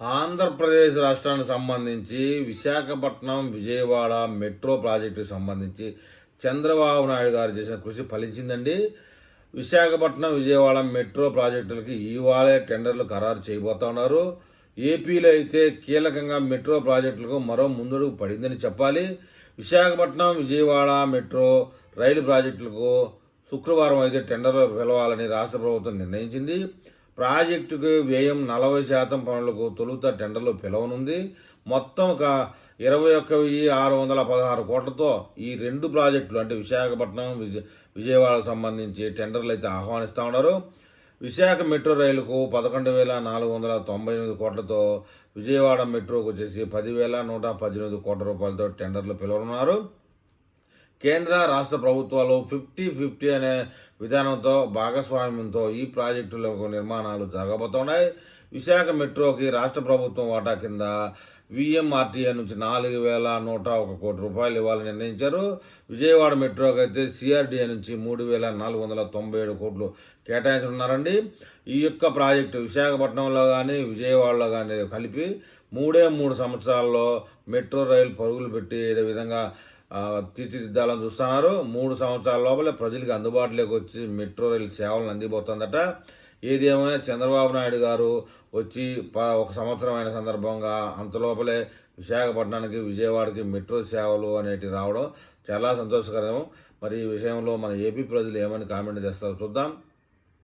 ఆంధ్రప్రదేశ్ రాష్ట్రానికి సంబంధించి విశాఖపట్నం, విజయవాడ మెట్రో ప్రాజెక్టుకు సంబంధించి చంద్రబాబు నాయుడు గారు చేసిన కృషి ఫలించిందండి. విశాఖపట్నం, విజయవాడ మెట్రో ప్రాజెక్టులకి ఇవాళే టెండర్లు ఖరారు చేయబోతా ఉన్నారు. ఏపీలో అయితే కీలకంగా మెట్రో ప్రాజెక్టులకు మరో ముందడుగు పడిందని చెప్పాలి. విశాఖపట్నం, విజయవాడ మెట్రో రైలు ప్రాజెక్టులకు శుక్రవారం అయితే టెండర్లు పిలవాలని రాష్ట్ర ప్రభుత్వం నిర్ణయించింది. ప్రాజెక్టుకు వ్యయం 40% పనులకు తొలుత టెండర్లు పిలవనుంది. మొత్తం 21,616 కోట్లతో ఈ రెండు ప్రాజెక్టులు అంటే విశాఖపట్నం, విజయవాడకు సంబంధించి టెండర్లు అయితే ఆహ్వానిస్తూ ఉన్నారు. విశాఖ మెట్రో రైలుకు 11,498 కోట్లతో, విజయవాడ మెట్రోకు వచ్చేసి 10,118 కోట్ల రూపాయలతో టెండర్లు పిలవనున్నారు. కేంద్ర రాష్ట్ర ప్రభుత్వాలు 50-50 అనే విధానంతో భాగస్వామ్యంతో ఈ ప్రాజెక్టులకు నిర్మాణాలు జరగబోతున్నాయి. విశాఖ మెట్రోకి రాష్ట్ర ప్రభుత్వం వాటా కింద విఎంఆర్టీఏ నుంచి 4,101 కోట్ల రూపాయలు ఇవ్వాలని నిర్ణయించారు. విజయవాడ మెట్రోకి అయితే సిఆర్డీఏ నుంచి 3,497 కోట్లు కేటాయించనున్నారండి. ఈ యొక్క ప్రాజెక్టు విశాఖపట్నంలో కానీ విజయవాడలో కానీ కలిపి 3 సంవత్సరాల్లో మెట్రో రైలు పరుగులు పెట్టి ఏ విధంగా తీర్చిదిద్దాలని చూస్తున్నారు. 3 సంవత్సరాల లోపలే ప్రజలకు అందుబాటులోకి వచ్చి మెట్రో రైలు సేవలను అందిపోతుందట. ఏది ఏమైనా చంద్రబాబు నాయుడు గారు వచ్చి 1 సంవత్సరం అయిన సందర్భంగా అంతలోపలే విశాఖపట్నానికి, విజయవాడకి మెట్రో సేవలు అనేటివి రావడం చాలా సంతోషకరం. మరి ఈ విషయంలో మన ఏపీ ప్రజలు ఏమని కామెంట్ చేస్తారో చూద్దాం.